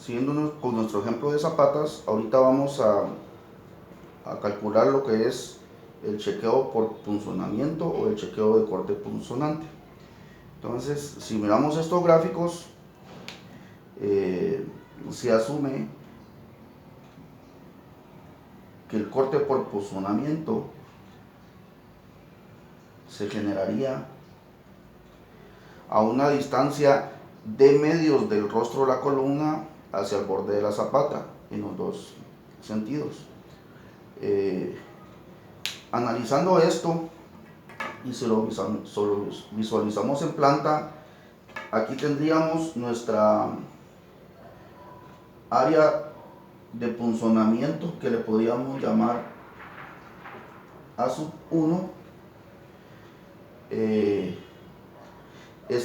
siguiendo con nuestro ejemplo de zapatas, ahorita vamos a calcular lo que es el chequeo por punzonamiento o el chequeo de corte punzonante. Entonces, si miramos estos gráficos, se asume que el corte por punzonamiento se generaría a una distancia de medios del rostro de la columna hacia el borde de la zapata, en los dos sentidos. Analizando esto y si lo visualizamos en planta, aquí tendríamos nuestra área de punzonamiento, que le podríamos llamar A sub 1. Esta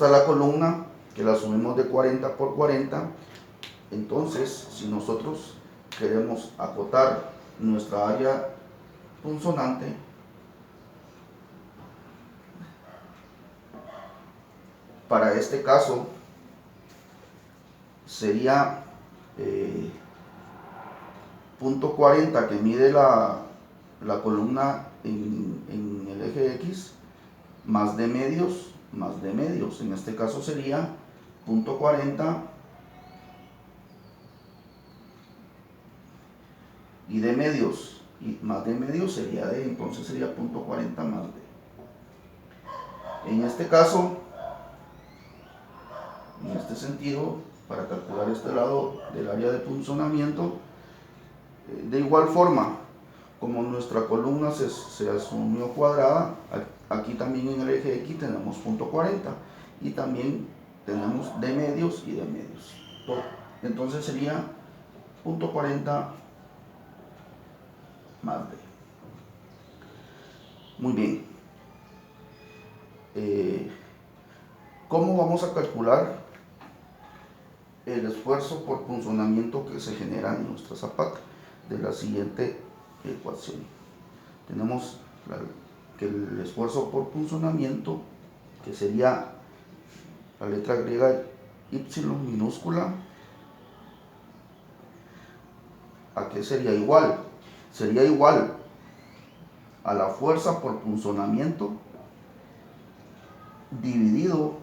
es la columna, que la asumimos de 40 por 40. Entonces, si nosotros queremos acotar nuestra área punzonante, para este caso sería punto 40 que mide la columna en el eje X, más de medios, en este caso sería punto 40 y de medios, y más de medios sería de, entonces sería punto 40 más de. En este caso, en este sentido, para calcular este lado del área de punzonamiento, de igual forma, como nuestra columna se asumió cuadrada, aquí también en el eje X tenemos punto 40 y también tenemos de medios y de medios. Entonces sería punto 40 más de. Muy bien. ¿Cómo vamos a calcular el esfuerzo por punzonamiento que se genera en nuestra zapata? De la siguiente ecuación. Tenemos que el esfuerzo por punzonamiento, que sería la letra griega y minúscula, ¿a qué sería igual? Sería igual a la fuerza por punzonamiento dividido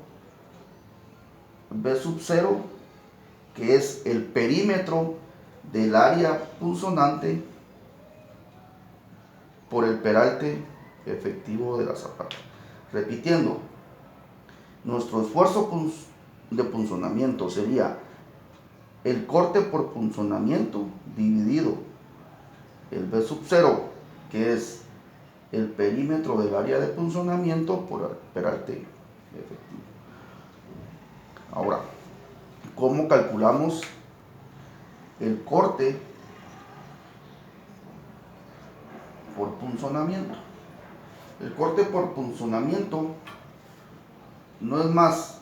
B sub 0, que es el perímetro del área punzonante por el peralte efectivo de la zapata. Repitiendo, nuestro esfuerzo de punzonamiento sería el corte por punzonamiento dividido el B sub 0, que es el perímetro del área de punzonamiento por el peralte efectivo. Ahora, ¿cómo calculamos el corte por punzonamiento? El corte por punzonamiento no es más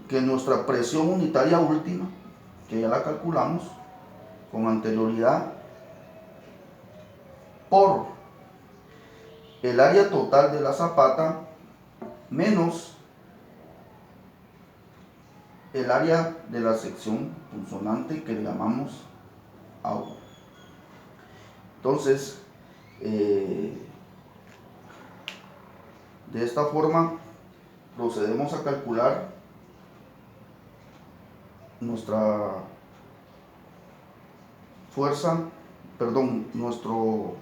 que nuestra presión unitaria última, que ya la calculamos con anterioridad, por el área total de la zapata menos el área de la sección punzonante, que le llamamos A1. Entonces, de esta forma procedemos a calcular nuestra fuerza, nuestro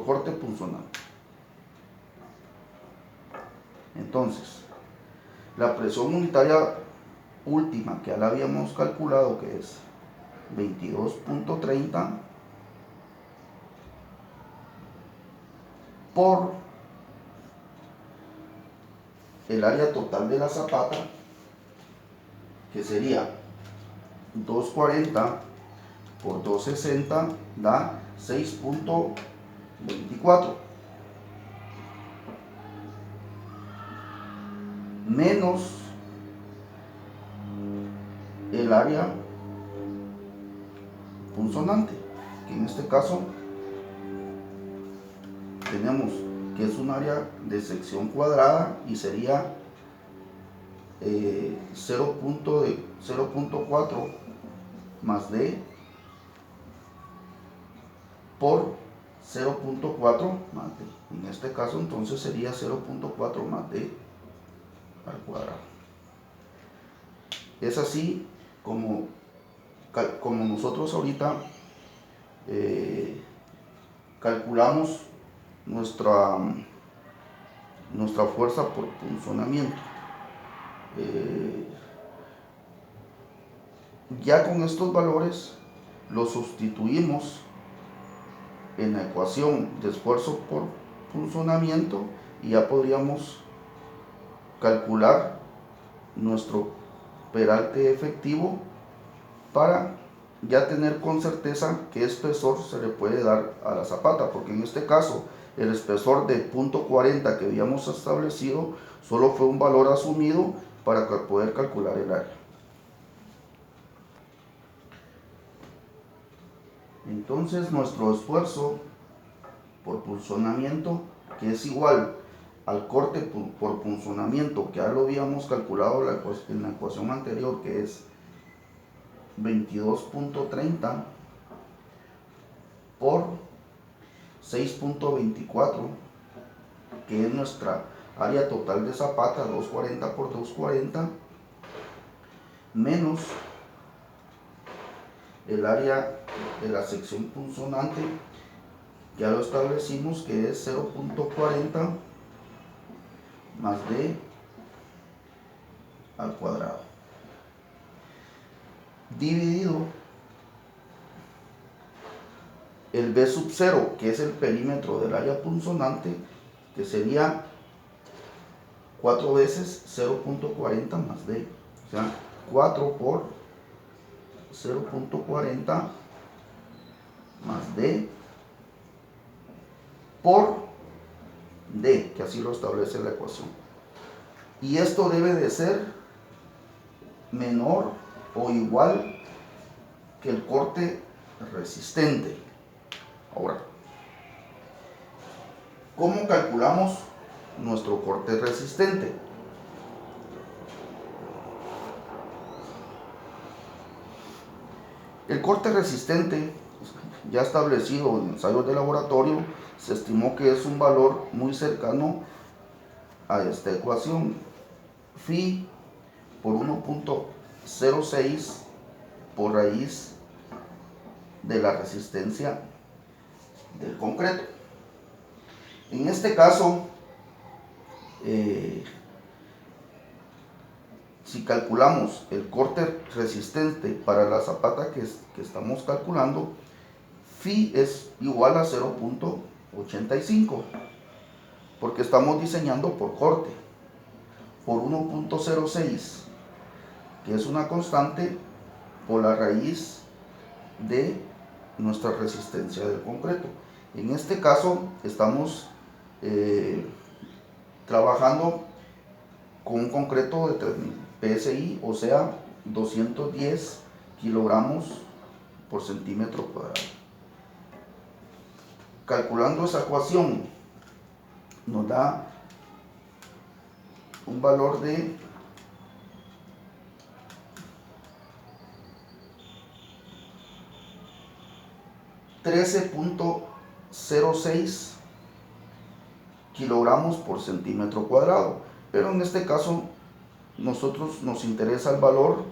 corte punzonante. Entonces, la presión unitaria última, que ya la habíamos calculado, que es 22.30 por el área total de la zapata, que sería 240 por 260, da 6.24, menos el área punzonante, que en este caso tenemos que es un área de sección cuadrada y sería 0.4 más D por 0.4 más D. En este caso entonces sería 0.4 más D al cuadrado. Es así como nosotros ahorita calculamos nuestra fuerza por punzonamiento. Ya con estos valores los sustituimos en la ecuación de esfuerzo por punzonamiento y ya podríamos calcular nuestro peralte efectivo para ya tener con certeza qué espesor se le puede dar a la zapata, porque en este caso el espesor de 0.40 que habíamos establecido solo fue un valor asumido para poder calcular el área. Entonces nuestro esfuerzo por punzonamiento, que es igual al corte por punzonamiento, que ya lo habíamos calculado en la ecuación anterior, que es 22.30 por 6.24, que es nuestra área total de zapata, 240 por 240, menos el área de la sección punzonante, ya lo establecimos que es 0.40 más D al cuadrado, dividido el B sub 0, que es el perímetro del área punzonante, que sería 4 veces 0.40 más D, o sea, 4 por 0.40 más D por D, que así lo establece la ecuación. Y esto debe de ser menor o igual que el corte resistente. Ahora, ¿cómo calculamos nuestro corte resistente? El corte resistente, ya establecido en ensayos de laboratorio, se estimó que es un valor muy cercano a esta ecuación: phi por 1.06 por raíz de la resistencia del concreto. En este caso, si calculamos el corte resistente para la zapata que estamos calculando, phi es igual a 0.85, porque estamos diseñando por corte, por 1.06, que es una constante, por la raíz de nuestra resistencia del concreto. En este caso estamos trabajando con un concreto de 3000 PSI, o sea 210 kilogramos por centímetro cuadrado. Calculando esa ecuación nos da un valor de 13.06 kilogramos por centímetro cuadrado, pero en este caso nosotros nos interesa el valor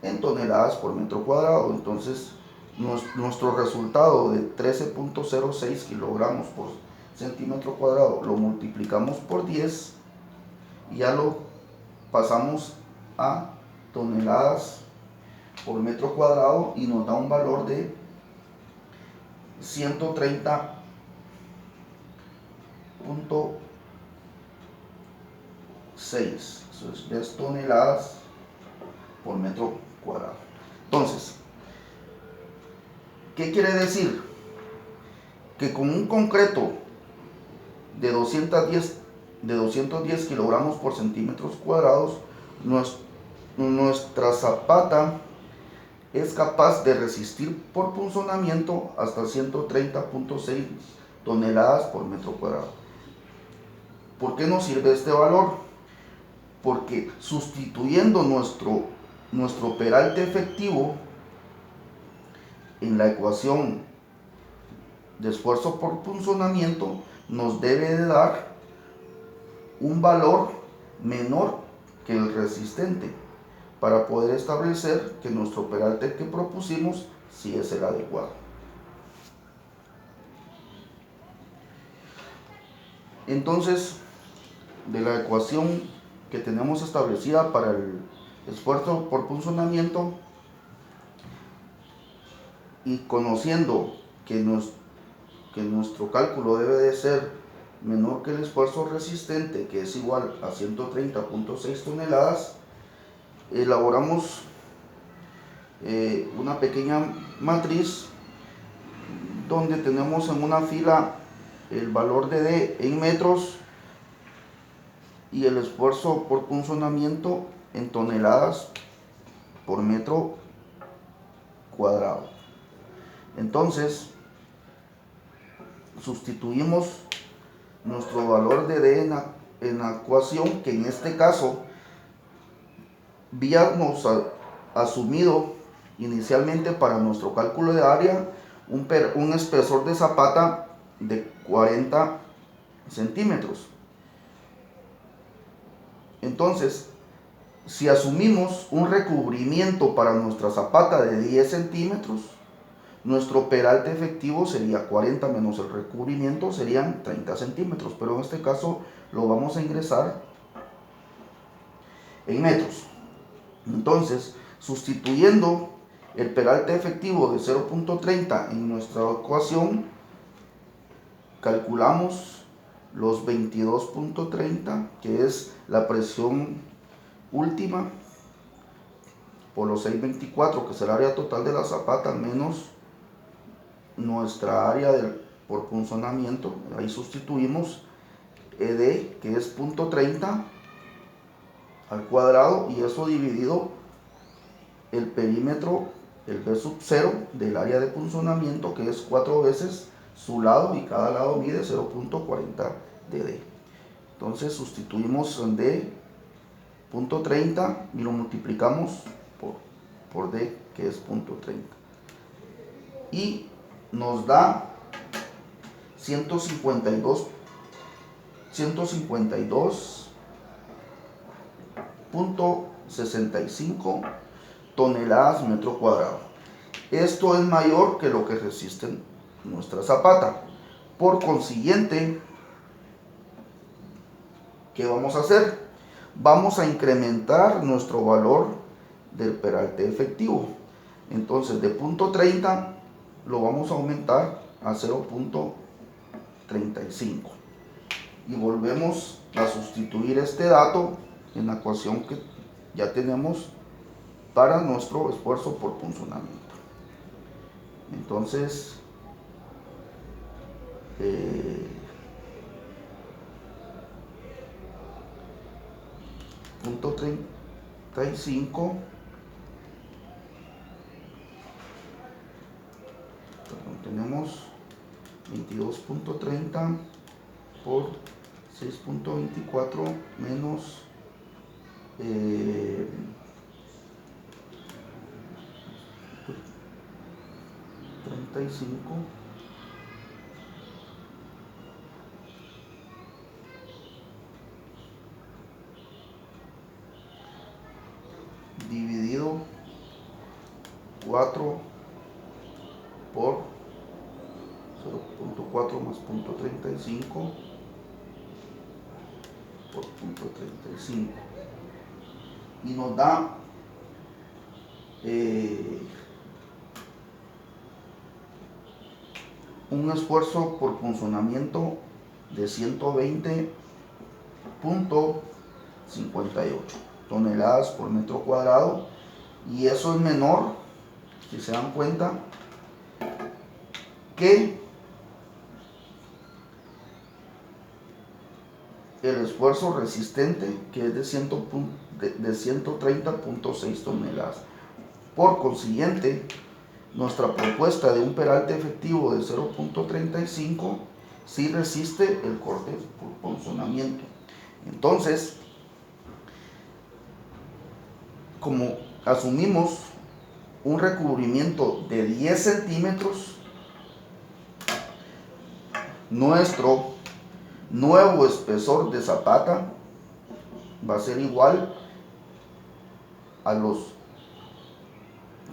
en toneladas por metro cuadrado. Entonces nuestro resultado de 13.06 kilogramos por centímetro cuadrado lo multiplicamos por 10 y ya lo pasamos a toneladas por metro cuadrado y nos da un valor de 130.6, eso es 10 toneladas por metro cuadrado. Entonces, ¿qué quiere decir? Que con un concreto de 210 kilogramos por centímetros cuadrados, nuestra zapata es capaz de resistir por punzonamiento hasta 130.6 toneladas por metro cuadrado. ¿Por qué nos sirve este valor? porque sustituyendo nuestro peralte efectivo en la ecuación de esfuerzo por punzonamiento, nos debe de dar un valor menor que el resistente para poder establecer que nuestro peralte que propusimos sí es el adecuado. Entonces, de la ecuación que tenemos establecida para el esfuerzo por punzonamiento y conociendo que nuestro cálculo debe de ser menor que el esfuerzo resistente, que es igual a 130.6 toneladas, elaboramos una pequeña matriz donde tenemos en una fila el valor de D en metros y el esfuerzo por punzonamiento en toneladas por metro cuadrado. Entonces, sustituimos nuestro valor de D en la ecuación, que en este caso habíamos asumido inicialmente para nuestro cálculo de área un espesor de zapata de 40 centímetros. Entonces, si asumimos un recubrimiento para nuestra zapata de 10 centímetros, nuestro peralte efectivo sería 40 menos el recubrimiento, serían 30 centímetros, pero en este caso lo vamos a ingresar en metros. Entonces, sustituyendo el peralte efectivo de 0.30 en nuestra ecuación, calculamos los 22.30, que es la presión última, por los 624, que es el área total de la zapata, menos nuestra área por punzonamiento. Ahí sustituimos ED, que es 0.30 al cuadrado, y eso dividido el perímetro, el B sub 0 del área de punzonamiento, que es 4 veces su lado, y cada lado mide 0.40 de D. Entonces sustituimos en D 0.30 y lo multiplicamos por D, que es 0.30, y nos da 152.65 toneladas metro cuadrado. Esto es mayor que lo que resiste nuestra zapata. Por consiguiente, ¿qué vamos a hacer? Vamos a incrementar nuestro valor del peralte efectivo. Entonces, de 0.30 lo vamos a aumentar a 0.35 y volvemos a sustituir este dato en la ecuación que ya tenemos para nuestro esfuerzo por punzonamiento. Entonces, 0.35 tenemos 22.30 por 6.24 menos 35 dividido 4 por 0.4 más 0.35 por 0.35, y nos da un esfuerzo por punzonamiento de 120.58 toneladas por metro cuadrado, y eso es menor, si se dan cuenta, que el esfuerzo resistente, que es de 130.6 toneladas. Por consiguiente, nuestra propuesta de un peralte efectivo de 0.35 sí resiste el corte por punzonamiento. Entonces, como asumimos un recubrimiento de 10 centímetros, nuestro nuevo espesor de zapata va a ser igual a los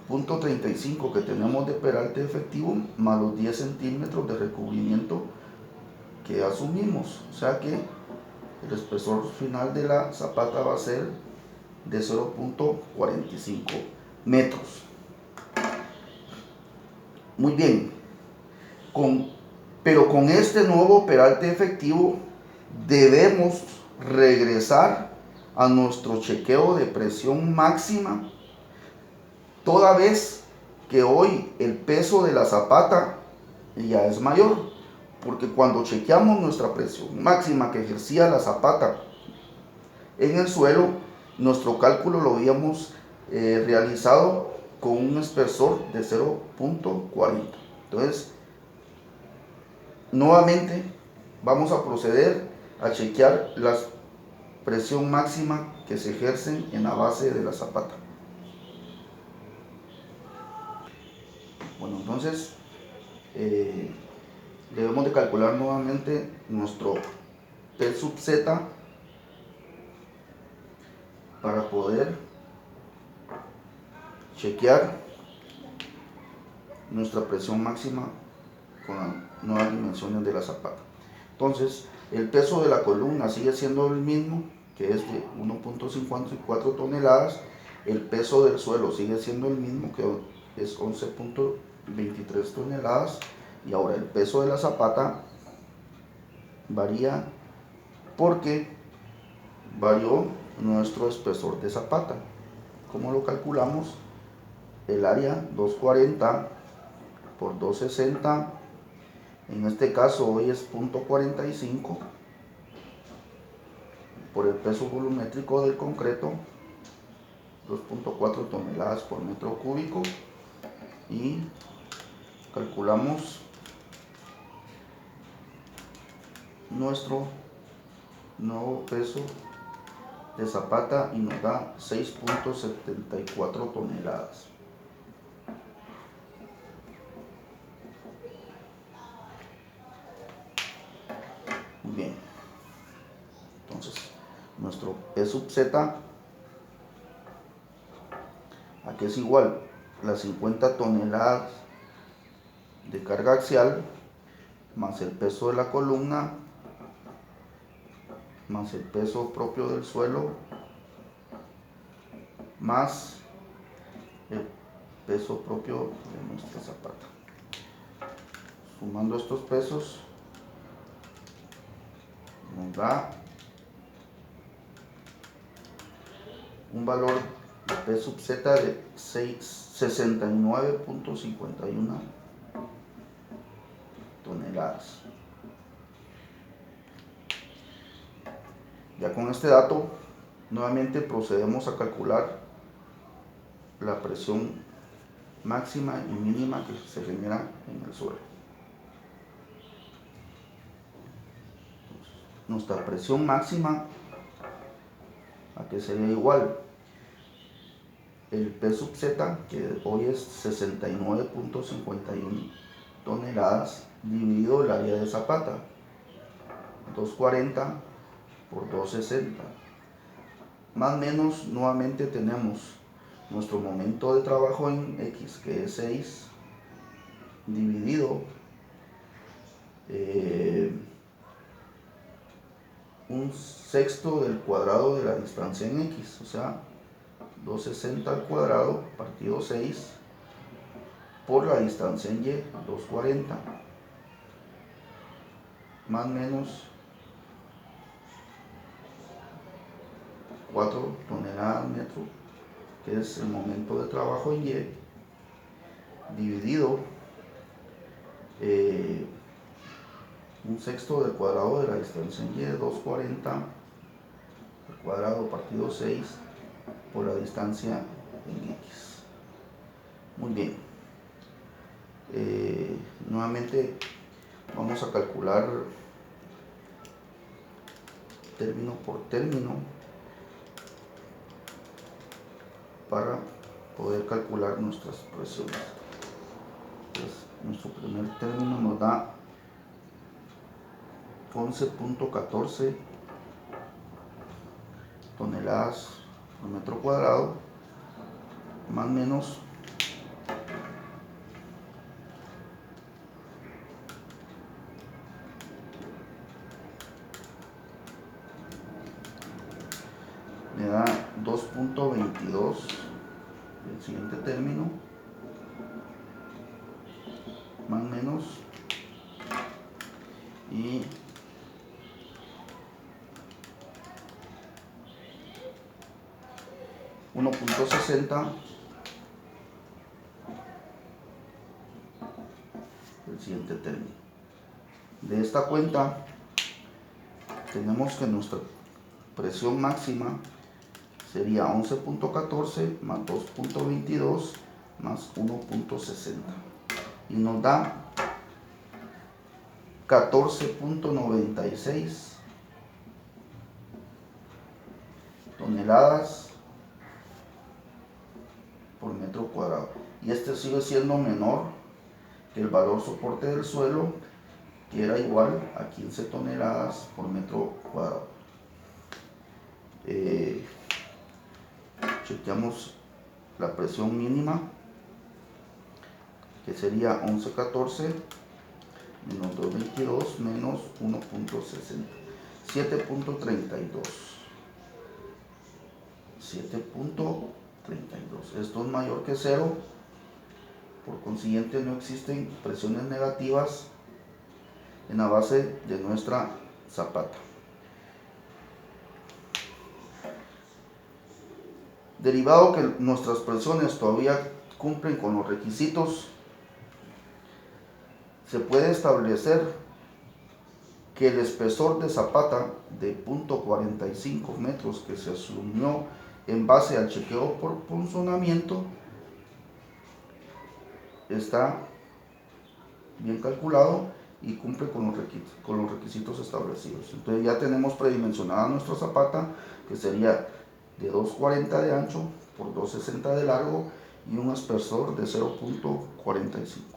0.35 que tenemos de peralte efectivo más los 10 centímetros de recubrimiento que asumimos. O sea que el espesor final de la zapata va a ser de 0.45 metros. Muy bien, pero con este nuevo peralte efectivo debemos regresar a nuestro chequeo de presión máxima, toda vez que hoy el peso de la zapata ya es mayor, porque cuando chequeamos nuestra presión máxima que ejercía la zapata en el suelo, nuestro cálculo lo habíamos realizado con un espesor de 0.40. Entonces, nuevamente vamos a proceder a chequear la presión máxima que se ejerce en la base de la zapata. Bueno, entonces debemos de calcular nuevamente nuestro P sub Z para poder chequear nuestra presión máxima con las nuevas dimensiones de la zapata. Entonces, el peso de la columna sigue siendo el mismo, que es de 1.54 toneladas. El peso del suelo sigue siendo el mismo, que es 11.23 toneladas. Y ahora el peso de la zapata varía porque varió nuestro espesor de zapata. ¿Cómo lo calculamos? El área 240 por 260, en este caso hoy es 0.45 por el peso volumétrico del concreto, 2.4 toneladas por metro cúbico, y calculamos nuestro nuevo peso de zapata y nos da 6.74 toneladas. Bien, entonces nuestro P sub Z, aquí es igual las 50 toneladas de carga axial más el peso de la columna más el peso propio del suelo más el peso propio de nuestra zapata. Sumando estos pesos nos da un valor de P sub Z de 69.51 toneladas. Ya con este dato, nuevamente procedemos a calcular la presión máxima y mínima que se genera en el suelo. Nuestra presión máxima, ¿a qué sería igual? El P sub Z, que hoy es 69.51 toneladas, dividido el área de zapata, 240 por 260. Más o menos, nuevamente tenemos nuestro momento de trabajo en X, que es 6, dividido un sexto del cuadrado de la distancia en X, o sea, 260 al cuadrado partido 6 por la distancia en Y, 240, más o menos 4 toneladas metro, que es el momento de trabajo en Y, dividido un sexto del cuadrado de la distancia en Y, 240 al cuadrado partido 6 por la distancia en X. Muy bien. Nuevamente vamos a calcular término por término. para poder calcular nuestras presiones. Entonces, nuestro primer término nos da 11.14 toneladas por metro cuadrado, más o menos me da 2.22 el siguiente término, más o menos, y $1.60 el siguiente término. De esta cuenta tenemos que nuestra presión máxima sería 11.14 más 2.22 más 1.60 y nos da 14.96 toneladas por metro cuadrado, y este sigue siendo menor que el valor soporte del suelo, que era igual a 15 toneladas por metro cuadrado. Chequeamos la presión mínima, que sería 11.14 menos 2.22 menos 1.60, 7.32. 7.32. Esto es mayor que 0, por consiguiente no existen presiones negativas en la base de nuestra zapata. Derivado que nuestras presiones todavía cumplen con los requisitos, se puede establecer que el espesor de zapata de 0.45 metros que se asumió en base al chequeo por punzonamiento está bien calculado y cumple con los requisitos establecidos. Entonces ya tenemos predimensionada nuestra zapata, que sería de 2.40 de ancho por 2.60 de largo y un espesor de 0.45.